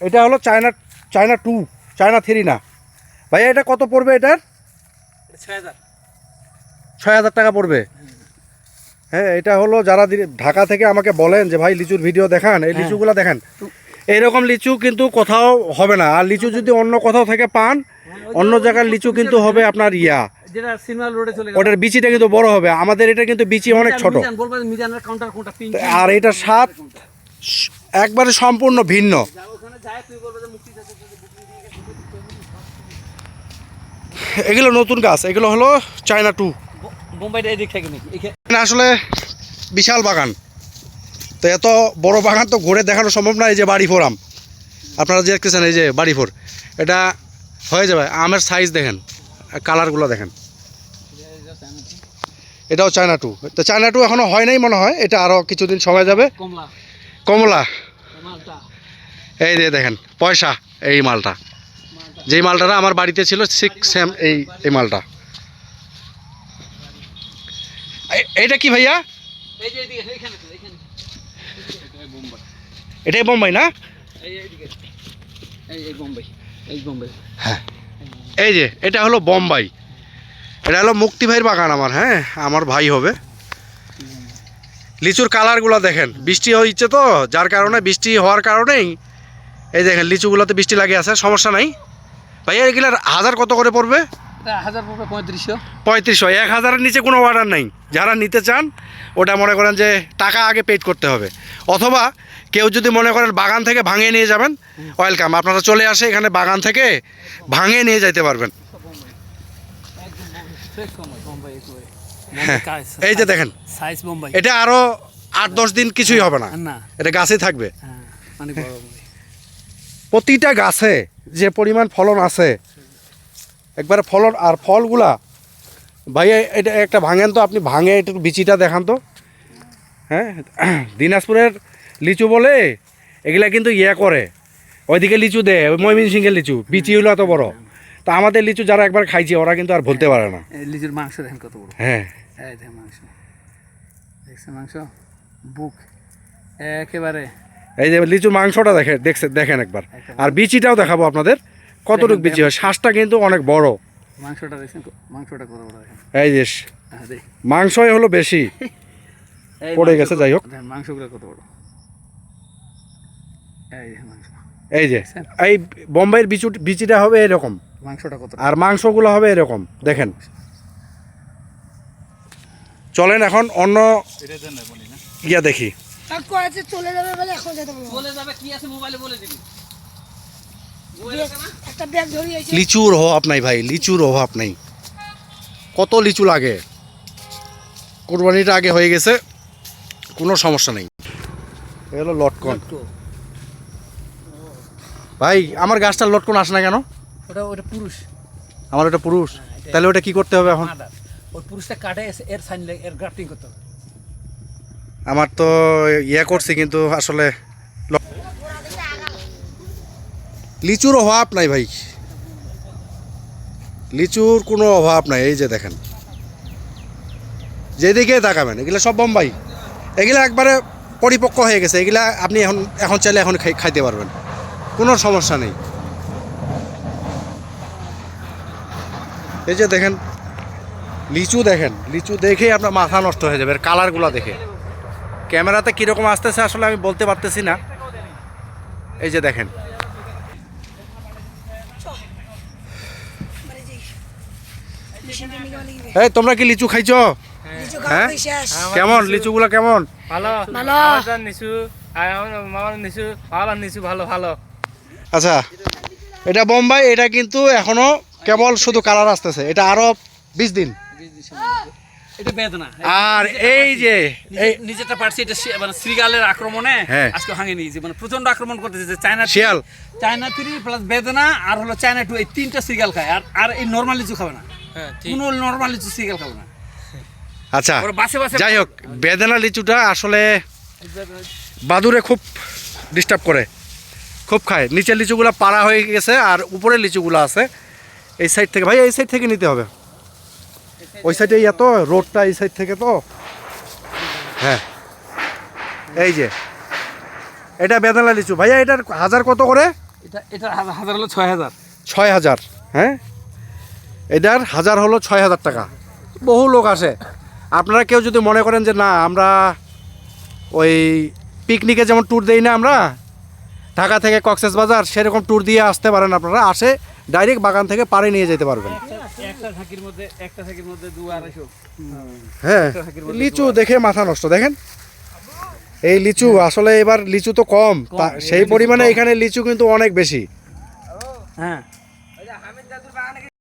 এটা হলো China, China 2, China 3 না ভাইয়া। এটা কত পড়বে? এটার 6,000 টাকা পড়বে। হ্যাঁ, এটা হলো যারা ঢাকা থেকে আমাকে বলেন যে ভাই লিচুর ভিডিও দেখান, এই লিচুগুলো দেখেন, এইরকম লিচু কিন্তু কোথাও হবে না। আর লিচু যদি অন্য কোথাও থেকে পান, অন্য জায়গার লিচু কিন্তু হবে আপনার ওটার বিচিটা কিন্তু বড় হবে। আমাদের এটা কিন্তু বিচি অনেক ছোট, আর এটা স্বাদ একবারে সম্পূর্ণ ভিন্ন। এগুলো নতুন গাছ, এগুলো হলো চায়না 2। আসলে বিশাল বাগান, তো এত বড় বাগান তো ঘুরে দেখানো সম্ভব না। এই যে বাড়ি ফোর আম আপনারা যে দেখতেছেন, এই যে বাড়ি ফোর, এটা হয়ে যাবে। আমের সাইজ দেখেন, কালারগুলো দেখেন। এটাও চায়না 2। তো চায়না 2 এখনো হয় নাই মনে হয়, এটা আরও কিছুদিন সময় যাবে। কমলা, এই যে দেখেন পয়সা, এই মালটা, যেই মালটা আমার বাড়িতে ছিল ঠিক সেম এই মালটা। এইটা কি ভাইয়া? এটাই বোম্বাই না? হ্যাঁ, এই যে এটা হলো বোম্বাই। এটা হলো মুক্তি ভাইয়ের বাগান আমার। হ্যাঁ, আমার ভাই হবে। লিচুর কালারগুলো দেখেন, বৃষ্টি হচ্ছে তো, যার কারণে বৃষ্টি হওয়ার কারণেই এই দেখেন লিচুগুলোতে বৃষ্টি লাগে আছে, সমস্যা নাই। ভাইয়া এগুলার হাজার কত করে পড়বে? 3500। 1000-এর নিচে কোনো অর্ডার নাই। যারা নিতে চান ওটা মনে করেন যে টাকা আগে পেড করতে হবে, অথবা কেউ যদি মনে করেন বাগান থেকে ভাঙিয়ে নিয়ে যাবেন, ওয়েলকাম, আপনারা চলে আসে এখানে বাগান থেকে ভাঙিয়ে নিয়ে যাইতে পারবেন। হ্যাঁ, এই যে দেখেন, এটা আরো 8-10 দিন কিছুই হবে না, এটা গাছে থাকবে। প্রতিটা গাছে যে পরিমাণ ফলন আছে, একবারে ফলন। আর ফলগুলা ভাইয়া এটা একটা ভাঙেন তো, আপনি ভাঙে একটু বিচিটা দেখান তো। হ্যাঁ, দিনাজপুরের লিচু বলে এগুলা কিন্তু করে, ওইদিকে লিচু দেয়, ওই ময়মনসিংহের লিচু বিচি হলো এত বড়। তা আমাদের লিচু যারা একবার খাইছে ওরা কিন্তু আর বলতে পারে না। লিচুর মাংস দেখেন কত বড়। হ্যাঁ, মাংস দেখছেন, মাংস বুক একেবারে। এই যে লিচুর মাংসটা দেখেন একবার, আর বিচিটাও দেখাবো আপনাদের কতটুকু বিচি হয়। শ্বাসটা কিন্তু অনেক বড়। মাংসটা দেখছেন, মাংসটা কত বড় দেখেন। এই যে মাংসই হলো বেশি পড়ে গেছে, যাই হোক মাংসগুলো কত বড়। এই যে এই বোম্বাইয়ের বিচিটা হবে এরকম, মাংসটা কত, আর মাংসগুলো হবে এরকম দেখেন। চলেন এখন অন্য ইয়া দেখি। লিচুর অভাব নাই ভাই, লিচুর অভাব নাই। কত লিচু লাগে, কোরবানিটা আগে হয়ে গেছে, কোনো সমস্যা নেই। এগুলো লটকন ভাই। আমার গাছটার লটকন আসে না কেন? ওটা পুরুষ, আমার ওটা পুরুষ। তাহলে ওটা কি করতে হবে এখন? ওই পুরুষটা কাটে এর সাইন এর গ্রাফটিং করতে হবে। আমার তো করছি, কিন্তু আসলে লিচুর অভাব নাই ভাই, লিচুর কোনো অভাব নাই। এই যে দেখেন, যেদিকে তাকাবেন এগুলো সব বোম্বাই। এগুলো একবারে পরিপক্ক হয়ে গেছে, এগুলা আপনি এখন চাইলে এখন খাইতে পারবেন, কোনো সমস্যা নেই। এই যে দেখেন লিচু, দেখেন লিচু দেখেই আপনার মাথা নষ্ট হয়ে যাবে। কালারগুলো দেখে ক্যামেরাতে কীরকম আসতেছে আসলে আমি বলতে পারতেছি না। এই যে দেখেন, এই তোমরা কি লিচু খাইছো? হ্যাঁ, কেমন লিচুগুলো কেমন? আচ্ছা, এটা বোম্বাই, এটা কিন্তু এখনো কেবল শুধু কালার আসতেছে, এটা আরো 20 দিন। আর এই যে নিজেটা পারছি, এটা মানে শ্রীগালের আক্রমণে আজকে ভাঙে নিয়েছে, মানে প্রচন্ড আক্রমণ করতেছে। চায়না শিয়াল, চায়না 3 প্লাস বেদনা আর হলো চায়না 2, এই তিনটা শ্রীগাল খায়। আর এই নর্মাল লিচু খাবে না, কোনো নর্মাল লিচু শ্রীগাল খাবে না। আচ্ছা, যাই হোক, বেদানা লিচুটা আসলে বাদুরে খুব ডিস্টার্ব করে, খুব খায়। নিচের লিচুগুলো পাড়া হয়ে গেছে, আর উপরের লিচুগুলো আছে এই সাইড থেকে। ভাই এই সাইড থেকে নিতে হবে, ওই সাইডে এত রোডটা এই সাইড থেকে তো। হ্যাঁ, এই যে এটা বেদানা লিচু ভাইয়া, এটার হাজার কত করে? এটা হাজার হলো 6000। 6000, হ্যাঁ এটার হাজার হলো 6000 টাকা। বহু লোক আসে। আপনারা কেউ যদি মনে করেন যে না আমরা ওই পিকনিকে যেমন ট্যুর দেই না আমরা ঢাকা থেকে কক্সবাজার, সেরকম ট্যুর দিয়ে আসতে পারেন আপনারা। আসে ডাইরেক্ট বাগান থেকে পাড়ে নিয়ে যেতে পারবেন। একটা ঝাঁকির মধ্যে 2-250। হ্যাঁ, লিচু দেখে মাথা নষ্ট। দেখেন এই লিচু, আসলে এবার লিচু তো কম, সেই পরিমাণে এখানে লিচু কিন্তু অনেক বেশি। হ্যাঁ